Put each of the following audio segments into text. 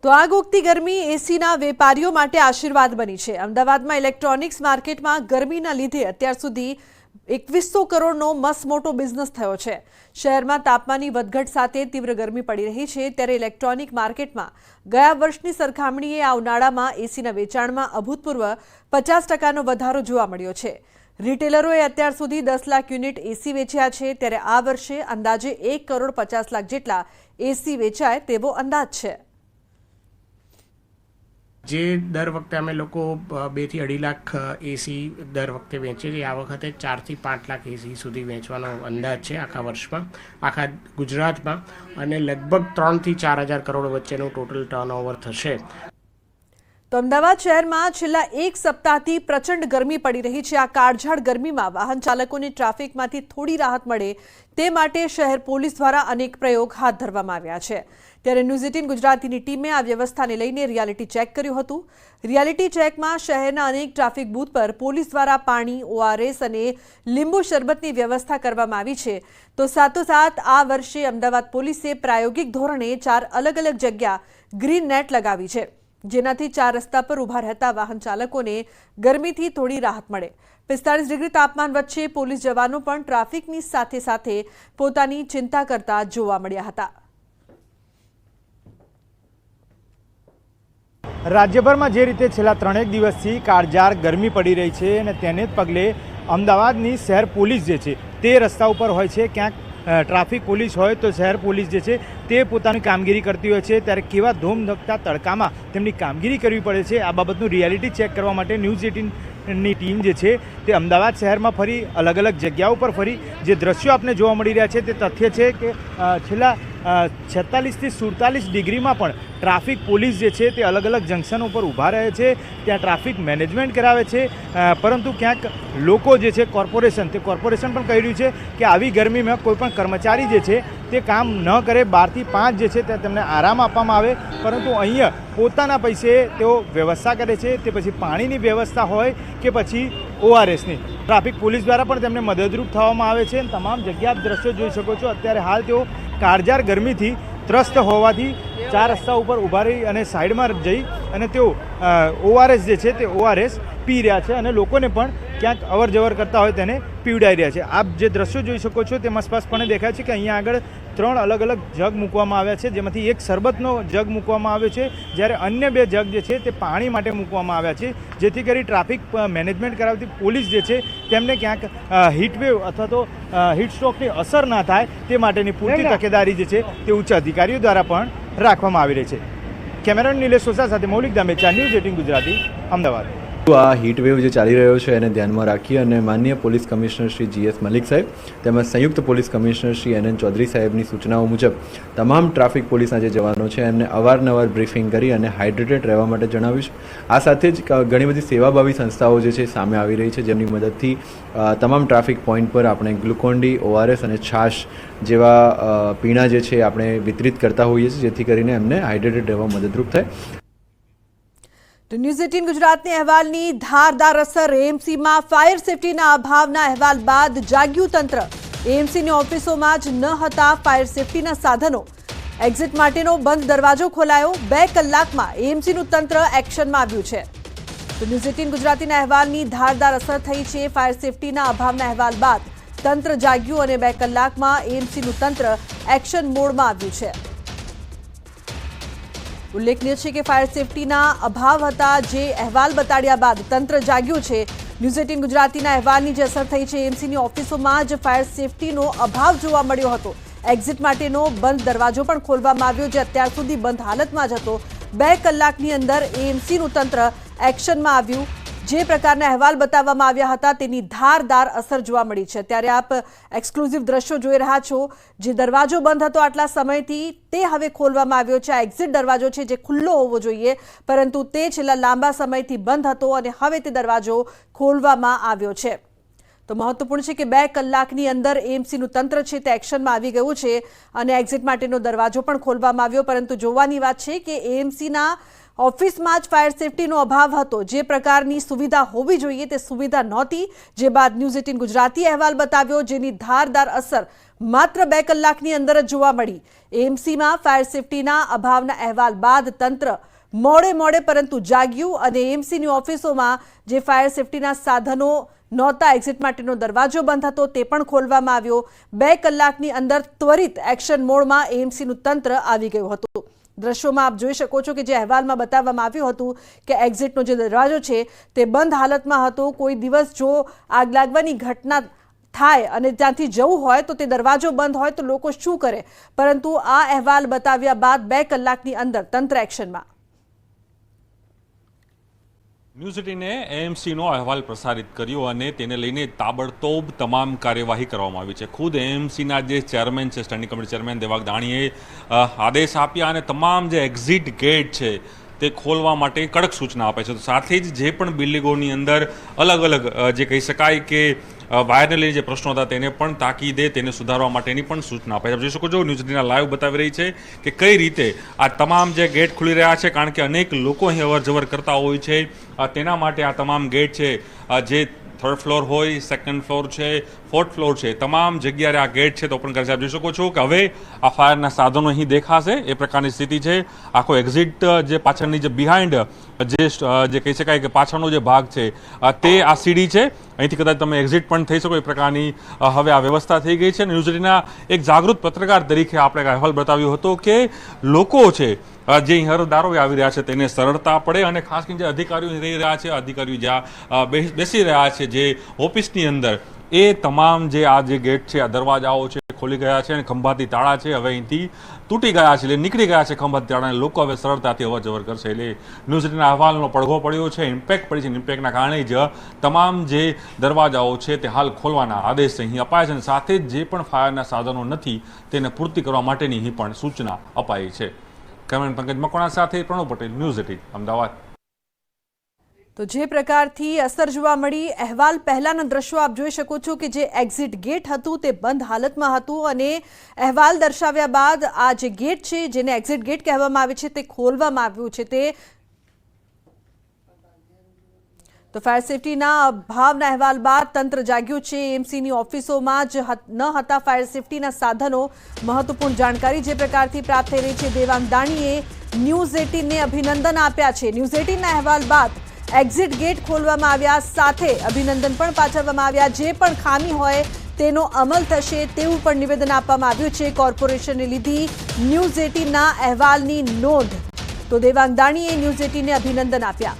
તો આગ ઓગતી ગરમી એસીના વેપારીઓ માટે આશીર્વાદ બની છે। અમદાવાદમાં ઇલેક્ટ્રોનિક્સ માર્કેટમાં ગરમીના લીધે અત્યાર સુધી 2100 કરોડનો મસમોટો બિઝનેસ થયો છે। શહેરમાં તાપમાનની વધઘટ સાથે તીવ્ર ગરમી પડી રહી છે, ત્યારે ઇલેક્ટ્રોનિક માર્કેટમાં ગયા વર્ષની સરખામણીએ આ ઉનાળામાં એસીના વેચાણમાં અભૂતપૂર્વ 50%નો વધારો જોવા મળ્યો છે। રિટેલરોએ અત્યાર સુધી 10 લાખ યુનિટ એસી વેચ્યા છે, ત્યારે આ વર્ષે અંદાજે 1 કરોડ 50 લાખ જેટલા એસી વેચાય તેવો અંદાજ છે। જે દર વખતે અમે લોકો 2 થી 2.5 લાખ એસી દર વખતે વેચીએ છીએ, આ વખતે 4 થી 5 લાખ એસી સુધી વેચવાનો અંદાજ છે આખા વર્ષમાં, આખા ગુજરાતમાં, અને લગભગ 3 થી 4,000 કરોડ વચ્ચેનું ટોટલ ટર્નઓવર થશે। તો અમદાવાદ શહેરમાં છેલ્લા એક સપ્તાહથી પ્રચંડ ગરમી પડી રહી છે। આ કાળઝાળ ગરમીમાં વાહન ચાલકોને ટ્રાફિકમાંથી થોડી રાહત મળે તે માટે શહેર પોલીસ દ્વારા અનેક પ્રયોગ હાથ ધરવામાં આવ્યા છે। ત્યારે ન્યૂઝ 18 ગુજરાતીની ટીમે આ વ્યવસ્થાને લઈને રિયાલિટી ચેક કર્યું હતું। રિયાલિટી ચેકમાં શહેરના અનેક ટ્રાફિક બૂથ પર પોલીસ દ્વારા પાણી, ઓઆરએસ અને લીંબુ શરબતની વ્યવસ્થા કરવામાં આવી છે। તો સાથોસાથ આ વર્ષે અમદાવાદ પોલીસે પ્રાયોગિક ધોરણે 4 અલગ અલગ જગ્યા ગ્રીન નેટ લગાવી છે, જેનાથી 4 રસ્તા પર ઊભા રહેતા વાહન ચાલકોને ગરમીથી થોડી રાહત મળે। 45 ડિગ્રી તાપમાન વચ્ચે પોલીસ જવાનો પણ ટ્રાફિકની સાથે સાથે પોતાની ચિંતા કરતા જોવા મળ્યા હતા। રાજ્યભરમાં જે રીતે છેલ્લા 3 દિવસથી કાળઝાળ ગરમી પડી રહી છે અને તેને જ પગલે અમદાવાદની શહેર પોલીસ જે છે તે રસ્તા ઉપર હોય છે, ક્યાંક ટ્રાફિક પોલીસ હોય તો શહેર પોલીસ જે છે તે પોતાની કામગીરી કરતી હોય છે, ત્યારે કેવા ધોમધકતા તડકામાં તેમની કામગીરી કરવી પડે છે, આ બાબતનું રિયાલિટી ચેક કરવા માટે ન્યૂઝ 18ની ટીમ જે છે તે અમદાવાદ શહેરમાં ફરી અલગ અલગ જગ્યાઓ પર ફરી જે દ્રશ્યો આપને જોવા મળી રહ્યા છે તે તથ્ય છે કે છેલ્લા 46 થી 47 ડિગ્રીમાં પણ ટ્રાફિક પોલીસ જે છે તે અલગ અલગ જંકશનો પર ઊભા રહે છે, ત્યાં ટ્રાફિક મેનેજમેન્ટ કરાવે છે, પરંતુ ક્યાંક લોકો જે છે કોર્પોરેશન પણ કહી રહ્યું છે કે આવી ગરમીમાં કોઈ પણ કર્મચારી જે છે તે કામ ન કરે, 12 થી 5 જે છે તે તેમને આરામ આપવામાં આવે, પરંતુ અહીંયા પોતાના પૈસે તેઓ વ્યવસ્થા કરે છે, તે પછી પાણીની વ્યવસ્થા હોય કે પછી ઓઆરએસની, ટ્રાફિક પોલીસ દ્વારા પણ તેમને મદદરૂપ થવામાં આવે છે। તમામ જગ્યા આપ દ્રશ્યો જોઈ શકો છો। અત્યારે હાલ તેઓ કાળઝાળ ગરમીથી ત્રસ્ત હોવાથી 4 રસ્તા ઉપર ઊભા રહી અને સાઈડમાં જઈ અને તેઓ ઓઆરએસ જે છે તે ઓઆરએસ પી રહ્યા છે અને લોકોને પણ ક્યાંક અવર જવર કરતા હોય તેને પીવડાવી રહ્યા છે। આપ જે દ્રશ્યો જોઈ શકો છો તેમાં સ્પષ્ટપણે દેખાય છે કે અહીંયા આગળ 3 અલગ અલગ જગ મૂકવામાં આવ્યા છે, જેમાંથી એક શરબતનો જગ મૂકવામાં આવ્યો છે, જ્યારે અન્ય 2 જગ જે છે તે પાણી માટે મૂકવામાં આવ્યા છે, જેથી કરી ટ્રાફિક મેનેજમેન્ટ કરાવતી પોલીસ જે છે તેમને ક્યાંક હીટવેવ અથવા તો હીટસ્ટ્રોકની અસર ના થાય તે માટેની પૂરતી તકેદારી જે છે તે ઉચ્ચ અધિકારીઓ દ્વારા પણ રાખવામાં આવી રહી છે। કેમેરામેન નિલેશ સોસા સાથે મૌલિક દામેચા, ન્યૂઝ 18 ગુજરાતી, અમદાવાદ। આ હીટવેવ જે ચાલી રહ્યો છે એને ધ્યાનમાં રાખી અને માનનીય police commissioner Shri GS Malik સાહેબ તેમજ સંયુક્ત police commissioner Shri NN Chaudhary સાહેબની સૂચનાઓ મુજબ તમામ ટ્રાફિક પોલીસના જે જવાનો છે એમને અવારનવાર બ્રીફિંગ કરી અને હાઇડ્રેટેડ રહેવા માટે જણાવ્યું છે। આ સાથે જ ઘણી બધી સેવાભાવી સંસ્થાઓ જે છે સામે આવી રહી છે, જેમની મદદથી તમામ ટ્રાફિક પોઈન્ટ પર આપણે ગ્લુકોન-ડી, ORS અને છાશ જેવા પીણા જે છે આપણે વિતરિત કરતા હોઈએ છીએ, જેથી કરીને એમને હાઇડ્રેટેડ રહેવા મદદરૂપ થાય। તો ન્યૂઝ 18 ગુજરાતની અહેવાલની ધારદાર અસર। એએમસીમાં ફાયર સેફટીના અભાવના અહેવાલ બાદ જાગ્યું તંત્ર। એએમસીની ઓફિસોમાં જ ન હતા ફાયર સેફટીના સાધનો, એક્ઝિટ માટેનો બંધ દરવાજો ખોલાયો। 2 કલાકમાં એએમસીનું તંત્ર એક્શનમાં આવ્યું છે। તો ન્યૂઝ 18 ગુજરાતીના અહેવાલની ધારદાર અસર થઈ છે। ફાયર સેફટીના અભાવના અહેવાલ બાદ તંત્ર જાગ્યું અને 2 કલાકમાં એએમસીનું તંત્ર એક્શન મોડમાં આવ્યું છે। ઉલ્લેખનીય છે કે ફાયર સેફટીના અભાવ હતા, જે અહેવાલ બતાડ્યા બાદ તંત્ર જાગ્યું છે। ન્યૂઝ 18 ગુજરાતીના અહેવાલની જે અસર થઈ છે, એએમસીની ઓફિસોમાં જ ફાયર સેફટીનો અભાવ જોવા મળ્યો હતો। એક્ઝિટ માટેનો બંધ દરવાજો પણ ખોલવામાં આવ્યો, જે અત્યાર સુધી બંધ હાલતમાં જ હતો। 2 કલાકની અંદર એએમસીનું તંત્ર એક્શનમાં આવ્યું। જે પ્રકારના અહેવાલ બતાવવામાં આવ્યા હતા તેની ધારદાર અસર જોવા મળી છે। ત્યારે આપ એક્સક્લુઝિવ દ્રશ્યો જોઈ રહ્યા છો। જે દરવાજો બંધ હતો આટલા સમયથી તે હવે ખોલવામાં આવ્યો છે। આ એક્ઝિટ દરવાજો છે જે ખુલ્લો હોવો જોઈએ, પરંતુ તે છેલ્લા લાંબા સમયથી બંધ હતો અને હવે તે દરવાજો ખોલવામાં આવ્યો છે। તો મહત્વપૂર્ણ છે કે 2 કલાકની અંદર એએમસીનું તંત્ર છે તે એક્શનમાં આવી ગયું છે અને એક્ઝિટ માટેનો દરવાજો પણ ખોલવામાં આવ્યો, પરંતુ જોવાની વાત છે કે એએમસીના ઓફિસમાં જ ફાયર સેફટીનો અભાવ હતો, જે પ્રકારની સુવિધા હોવી જોઈએ તે સુવિધા નહોતી, જે બાદ ન્યૂઝ 18 ગુજરાતી અહેવાલ બતાવ્યો, જેની ધારદાર અસર માત્ર 2 કલાકની અંદર જ જોવા મળી। એએમસીમાં ફાયર સેફટીના અભાવના અહેવાલ બાદ તંત્ર મોડે પરંતુ જાગ્યું અને એએમસીની ઓફિસોમાં જે ફાયર સેફટીના સાધનો નહોતા, એક્ઝિટ માટેનો દરવાજો બંધ હતો, તે પણ ખોલવામાં આવ્યો। 2 કલાકની અંદર ત્વરિત એક્શન મોડમાં એએમસીનું તંત્ર આવી ગયું હતું। દ્રશ્યોમાં આપ જોઈ શકો છો કે જે અહેવાલમાં બતાવવામાં આવ્યું હતું કે એક્ઝિટનો જે દરવાજો છે તે બંધ હાલતમાં હતો। કોઈ દિવસ જો આગ લાગવાની ઘટના થાય અને ત્યાંથી જવું હોય તો તે દરવાજો બંધ હોય તો લોકો શું કરે, પરંતુ આ અહેવાલ બતાવ્યા બાદ 2 કલાકની અંદર તંત્ર એક્શનમાં। ન્યૂઝ 18એ એએમસીનો અહેવાલ પ્રસારિત કર્યો અને તેને લઈને તાબડતોબ તમામ કાર્યવાહી કરવામાં આવી છે। ખુદ એએમસીના જે ચેરમેન છે, સ્ટેન્ડિંગ કમિટી ચેરમેન દેવાંગ દાણીએ આદેશ આપ્યા અને તમામ જે એક્ઝિટ ગેટ છે તે ખોલવા માટે કડક સૂચના આપે છે। તો સાથે જ જે પણ બિલ્ડિંગોની અંદર અલગ અલગ જે કહી શકાય કે વાયરને લઈને જે પ્રશ્નો હતા તેને પણ તાકીદે તેને સુધારવા માટેની પણ સૂચના આપે છે। જોઈ શકો છો ન્યૂઝ 18 લાઈવ બતાવી રહી છે કે કઈ રીતે આ તમામ જે ગેટ ખુલી રહ્યા છે, કારણ કે અનેક લોકો અહીં અવરજવર કરતા હોય છે, તેના માટે આ તમામ ગેટ છે જે 3rd ફ્લોર હોય, 2nd ફ્લોર છે, 4th ફ્લોર છે, તમામ જગ્યાએ આ ગેટ છે તો ઓપન કરે છે। આપ જોઈ શકો છો કે હવે આ ફાયરના સાધનો અહીં દેખાશે એ પ્રકારની સ્થિતિ છે। આખો એક્ઝિટ જે પાછળની જે બિહાઇન્ડ જે કહી શકાય કે પાછળનો જે ભાગ છે તે આ સીડી છે, અહીંથી કદાચ તમે એક્ઝિટ પણ થઈ શકો એ પ્રકારની હવે આ વ્યવસ્થા થઈ ગઈ છે। ન્યૂઝ 18ના એક જાગૃત પત્રકાર તરીકે આપણે અહેવાલ બતાવ્યો હતો કે લોકો છે જે અહીં હરદારો આવી રહ્યા છે તેને સરળતા પડે અને ખાસ કરીને જે અધિકારીઓ રહી રહ્યા છે, અધિકારીઓ જ્યાં બેસી રહ્યા છે જે ઓફિસની અંદર, એ તમામ જે આ જે ગેટ છે, આ દરવાજાઓ છે ખોલી ગયા છે અને ખંભાતી તાળા છે હવે અહીંથી તૂટી ગયા છે, એટલે નીકળી ગયા છે ખંભાતી તાળા, લોકો હવે સરળતાથી અવર જવર કરશે। એટલે ન્યૂઝ 18ના અહેવાલનો પડઘો પડ્યો છે, ઇમ્પેક્ટ પડી છે, ઇમ્પેક્ટના કારણે જ તમામ જે દરવાજાઓ છે તે હાલ ખોલવાના આદેશ અહીં અપાયા છે અને સાથે જ જે પણ ફાયરના સાધનો નથી તેને પૂર્તિ કરવા માટેની અહીં પણ સૂચના અપાઈ છે। કેમેરામેન પંકજ મકવાણા સાથે પ્રણવ પટેલ, ન્યૂઝ 18 અમદાવાદ। તો જે પ્રકારથી અસર જોવા મળી, અહેવાલ પહેલાના દ્રશ્યો આપ જોઈ શકો છો કે જે એક્ઝિટ ગેટ હતું તે બંધ હાલતમાં હતું અને અહેવાલ દર્શાવ્યા બાદ આ જે ગેટ છે જેને એક્ઝિટ ગેટ કહેવામાં આવે છે તે ખોલવામાં આવ્યું છે। તે તો ફાયર સેફટીના અભાવના અહેવાલ બાદ તંત્ર જાગ્યું છે। એએમસીની ઓફિસોમાં જ ન હતા ફાયર સેફટીના સાધનો। મહત્વપૂર્ણ જાણકારી જે પ્રકારથી પ્રાપ્ત થઈ રહી છે, દેવાંગ દાણીએ ન્યૂઝ 18ને અભિનંદન આપ્યા છે। ન્યૂઝ 18ના અહેવાલ બાદ એક્ઝિટ ગેટ ખોલવામાં આવ્યા, સાથે અભિનંદન પણ પાઠવવામાં આવ્યા। જે પણ ખામી હોય તેનો અમલ થશે તેવું પણ નિવેદન આપવામાં આવ્યું છે। કોર્પોરેશને લીધી ન્યૂઝ 18ના અહેવાલની નોંધ। તો દેવાંગ દાણીએ ન્યૂઝ 18ને અભિનંદન આપ્યા।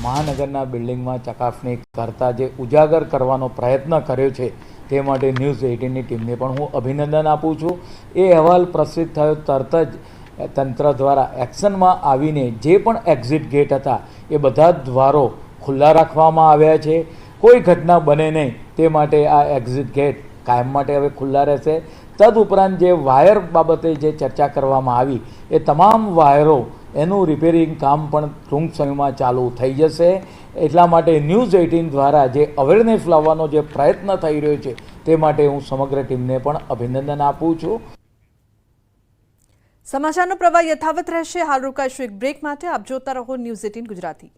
મહાનગરના બિલ્ડિંગમાં ચકાસણી કરતા જે ઉજાગર કરવાનો પ્રયત્ન કર્યો છે તે માટે ન્યૂઝ 18ની ટીમને પણ હું અભિનંદન આપું છું। એ અહેવાલ પ્રસિદ્ધ થયો તરત જ તંત્ર દ્વારા એક્શનમાં આવીને જે પણ એક્ઝિટ ગેટ હતા એ બધા જ દ્વારો ખુલ્લા રાખવામાં આવ્યા છે। કોઈ ઘટના બને નહીં તે માટે આ એક્ઝિટ ગેટ કાયમ માટે હવે ખુલ્લા રહેશે। તદુપરાંત જે વાયર બાબતે જે ચર્ચા કરવામાં આવી એ તમામ વાયરો એનું રિપેરિંગ કામ પણ ટૂંક સમયમાં ચાલુ થઈ જશે। એટલા માટે ન્યૂઝ 18 દ્વારા જે અવેરનેસ લાવવાનો જે પ્રયત્ન થઈ રહ્યો છે તે માટે હું સમગ્ર ટીમને પણ અભિનંદન આપું છું। સમાચારનો પ્રવાહ યથાવત રહેશે। હાલ રોકાઈશું એક બ્રેક માટે। આપ જોતા રહો ન્યૂઝ 18 ગુજરાતી।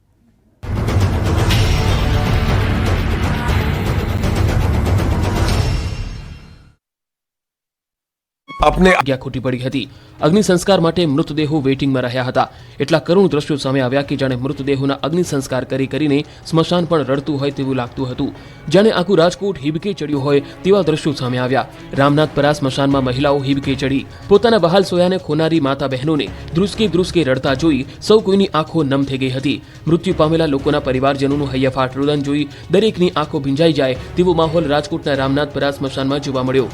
આપને આજ્ઞા ખોટી પડી હતી। અગ્નિ સંસ્કાર માટે મૃતદેહો વેઇટિંગમાં રહ્યા હતા। એટલા કરુણ દ્રશ્યો સામે આવ્યા કે જાણે મૃતદેહોના અગ્નિ સંસ્કાર કરીને સ્મશાન પણ રડતું હોય તેવું લાગતું હતું। જાણે આખું રાજકોટ હિબકે ચડ્યું હોય તેવા દ્રશ્યો સામે આવ્યા। રામનાથપરા સ્મશાનમાં મહિલાઓ હિબકે ચડી પોતાના બહાલ સોયાને ખોનારી માતા બહેનોને ધ્રુસકે રડતા જોઈ સૌ કોઈની આંખો નમ થઈ ગઈ હતી। મૃત્યુ પામેલા લોકોના પરિવારજનોનું હૈયાફાટ રુદન જોઈ દરેકની આંખો ભીંજાઈ જાય તેવો માહોલ રાજકોટના રામનાથપરા સ્મશાનમાં જોવા મળ્યો।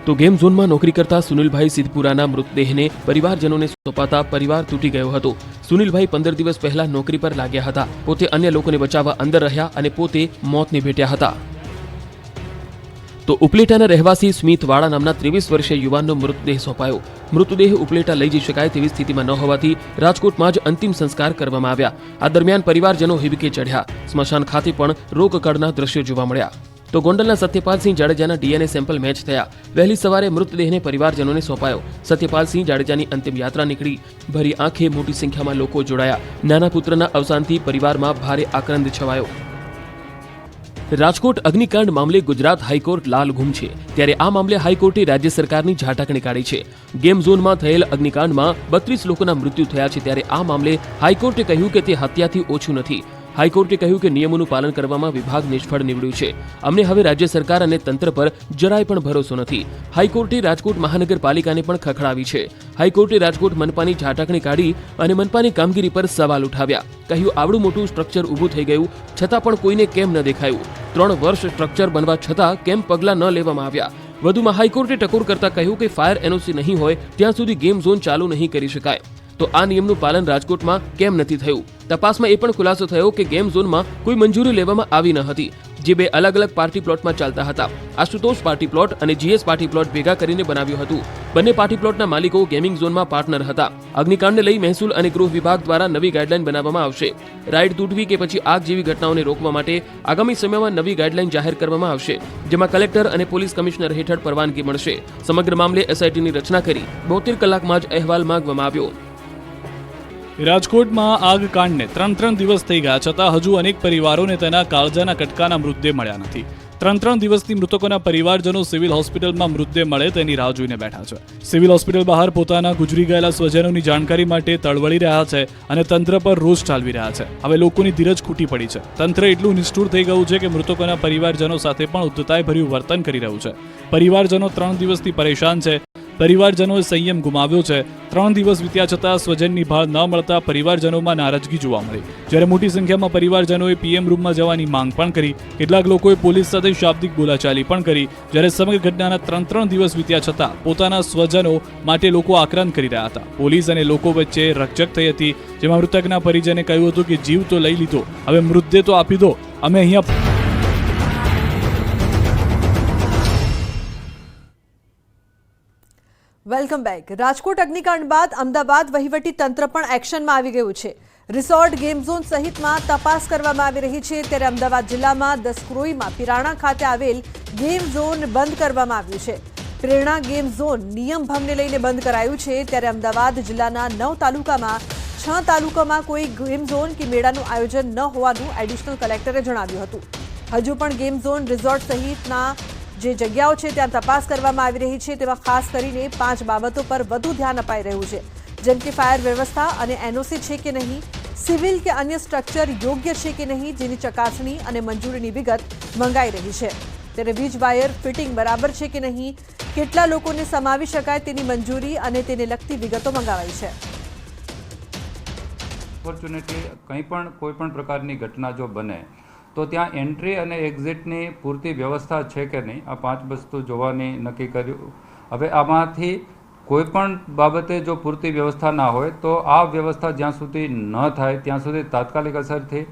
તો ગેમ ઝોનમાં નોકરી કરતા સુનિલભાઈ સિદ્ધપુરાના મૃતદેહને પરિવારજનોને સોંપાતા પરિવાર તૂટી ગયો હતો। સુનિલભાઈ 15 દિવસ પહેલા નોકરી પર લાગ્યા હતા। પોતે અન્ય લોકોને બચાવવા અંદર રહ્યા અને પોતે મોતને ભેટ્યા હતા। તો ઉપલેટાના રહેવાસી સ્મિત વાળા નામના 23 વર્ષીય યુવાનનો મૃતદેહ સોંપાયો। મૃતદેહ ઉપલેટા લઈ જઈ શકાય તેવી સ્થિતિમાં ન હોવાથી રાજકોટમાં જ અંતિમ સંસ્કાર કરવામાં આવ્યા। આ દરમિયાન પરિવારજનો હિબકે ચઢ્યા। સ્મશાન ખાતે પણ રોકકળના દ્રશ્યો જોવા મળ્યા। તો ગોંડલના સત્યપાલસિંહ જાડેજાના ડીએનએ સેમ્પલ મેચ થયા. વહેલી સવારે મૃતદેહને પરિવારજનોને સોંપાયો. સત્યપાલસિંહ જાડેજાની અંતિમ યાત્રા નીકળી. ભરી આંખે મોટી સંખ્યામાં લોકો જોડાયા. નાના પુત્રના અવસાનથી પરિવારમાં ભારે આક્રંદ છવાયો. રાજકોટ અગ્નિકાંડ મામલે ગુજરાત હાઈકોર્ટ લાલઘૂમ છે. ત્યારે આ મામલે હાઈકોર્ટે રાજ્ય સરકારની ઝાટકણી કાઢી છે. ગેમ ઝોનમાં થયેલ અગ્નિકાંડમાં 32 લોકોના મૃત્યુ થયા છે. ત્યારે આ મામલે હાઈકોર્ટે કહ્યું કે તે હત્યાથી ઓછું નથી. હાઈકોર્ટે કહ્યું કે નિયમોનું પાલન કરવામાં વિભાગ નિષ્ફળ નીવડ્યું છે. અમને હવે રાજ્ય સરકાર અને તંત્ર પર જરાય પણ ભરોસો નથી. હાઈકોર્ટે રાજકોટ મહાનગરપાલિકાને પણ ખખડાવી છે. હાઈકોર્ટે રાજકોટ મનપાની ઝાટકણી કાઢી અને મનપાની કામગીરી પર સવાલ ઉઠાવ્યા. કહ્યું આવડું મોટું સ્ટ્રક્ચર ઊભું થઈ ગયું છતાં પણ કોઈને કેમ ન દેખાયું? 3 વર્ષ સ્ટ્રક્ચર બનવા છતાં કેમ પગલાં ન લેવામાં આવ્યા? વધુમાં હાઈકોર્ટે ટકોર કરતા કહ્યું કે ફાયર એનઓસી નહીં હોય ત્યાં સુધી ગેમ ઝોન ચાલુ નહીં કરી શકાય. તો આ નિયમનું પાલન રાજકોટમાં કેમ નથી થયું? તપાસમાં એ પણ ખુલાસો થયો કે ગેમ ઝોનમાં કોઈ મંજૂરી લેવામાં આવી ન હતી, જે 2 અલગ અલગ પાર્ટી પ્લોટમાં ચાલતા હતા. આશુતોષ પાર્ટી પ્લોટ અને જીએસ પાર્ટી પ્લોટ ભેગા કરીને બનાવ્યું હતું. બંને પાર્ટી પ્લોટના માલિકો ગેમિંગ ઝોનમાં પાર્ટનર હતા. અગ્નિકાંડને લઈ મહેસૂલ અને ગૃહ વિભાગ દ્વારા નવી ગાઈડલાઈન બનાવવામાં આવશે. રાઈડ તૂટવી કે પછી આગ જેવી ઘટનાઓને રોકવા માટે આગામી સમયમાં નવી ગાઈડલાઈન જાહેર કરવામાં આવશે, જેમાં કલેક્ટર અને પોલીસ કમિશનર હેઠળ પરવાનગી મળશે. સમગ્ર મામલે એસઆઈટીની રચના કરી 72 કલાકમાં જ અહેવાલ માંગવામાં આવ્યો. રાજકોટમાં આગકાંડને 3 દિવસ થઈ ગયા છતાં હજુ અનેક પરિવારોને તેના કાળજાના કટકાના મૃતદેહ મળ્યા નથી. 3 દિવસથી મૃતકોના પરિવારજનો સિવિલ હોસ્પિટલમાં મૃતદેહ મળે તેની રાહ જોઈને બેઠા છે. સિવિલ હોસ્પિટલ બહાર પોતાના ગુજરી ગયેલા સ્વજનોની જાણકારી માટે તળવળી રહ્યા છે અને તંત્ર પર રોષ ઠાલવી રહ્યા છે. હવે લોકોની ધીરજ ખૂટી પડી છે. તંત્ર એટલું નિષ્ઠુર થઈ ગયું છે કે મૃતકોના પરિવારજનો સાથે પણ ઉદ્ધતાઈભર્યું વર્તન કરી રહ્યું છે. પરિવારજનો 3 દિવસથી પરેશાન છે. પરિવારજનોએ સંયમ ગુમાવ્યો છે. 3 દિવસ વીત્યા છતાં સ્વજનની ભાળ ન મળતા પરિવારજનોમાં નારાજગી જોવા મળી. જ્યારે મોટી સંખ્યામાં પરિવારજનોએ પીએમ રૂમમાં જવાની માંગ પણ કરી. કેટલાક લોકોએ પોલીસ સાથે શાબ્દિક બોલાચાલી પણ કરી. જ્યારે સમગ્ર ઘટનાના 3 દિવસ વીત્યા છતાં પોતાના સ્વજનો માટે લોકો આક્રંદ કરી રહ્યા હતા. પોલીસ અને લોકો વચ્ચે રકઝક થઈ હતી, જેમાં મૃતકના પરિજને કહ્યું હતું કે જીવ તો લઈ લીધો, હવે મૃતદેહ તો આપી દો, અમે અહીંયા. Welcome back. રાજકોટ અગ્નિકાંડ બાદ અમદાવાદ વહીવટી તંત્ર પણ એક્શનમાં આવી ગયું છે. રિસોર્ટ, ગેમ ઝોન સહિતમાં તપાસ કરવામાં આવી રહી છે. ત્યારે અમદાવાદ જિલ્લામાં દસક્રોઈમાં પિરાણા ખાતે આવેલ ગેમ ઝોન બંધ કરવામાં આવ્યું છે. પ્રેરણા ગેમ ઝોન નિયમ ભંગને લઈને બંધ કરાયું છે. ત્યારે અમદાવાદ જિલ્લાના 9 તાલુકામાં 6 તાલુકામાં કોઈ ગેમ ઝોન કે મેળાનું આયોજન ન હોવાનું એડિશનલ કલેક્ટરે જણાવ્યું હતું. હજુ પણ ગેમ ઝોન, રિસોર્ટ સહિતના જે જગ્યાઓ છે ત્યાં તપાસ કરવામાં આવી રહી છે. તેમાં ખાસ કરીને 5 બાબતો પર વધુ ધ્યાન અપાઈ રહ્યું છે, જેમ કે ફાયર વ્યવસ્થા અને એનઓસી છે કે નહીં, સિવિલ કે અન્ય સ્ટ્રક્ચર યોગ્ય છે કે નહીં, જેની ચકાસણી અને મંજૂરીની વિગત મંગાઈ રહી છે. ત્યારે વીજ વાયર ફિટિંગ બરાબર છે કે નહીં, કેટલા લોકોને સમાવી શકાય તેની મંજૂરી અને તેને લગતી વિગતો મંગાવાઈ છે. ઓપોર્ચ્યુનિટી કોઈ પણ પ્રકારની ઘટના જો બને તો ત્યાં એન્ટ્રી અને એક્ઝિટની પૂરતી વ્યવસ્થા છે કે નહીં, આ 5 વસ્તુ જોવાની નક્કી કર્યું. હવે આમાંથી કોઈ પણ બાબતે જો પૂરતી વ્યવસ્થા ના હોય તો આ વ્યવસ્થા જ્યાં સુધી ન થાય ત્યાં સુધી તાત્કાલિક અસરથી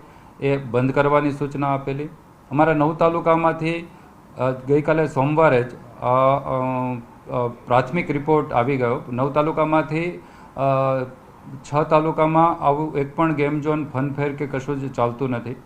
એ બંધ કરવાની સૂચના આપેલી. અમારા 9 તાલુકામાંથી ગઈકાલે સોમવારે જ પ્રાથમિક રિપોર્ટ આવી ગયો. 9 તાલુકામાંથી 6 તાલુકામાં આવું એક પણ ગેમ ઝોન, ફનફેર કે કશું જ ચાલતું નથી.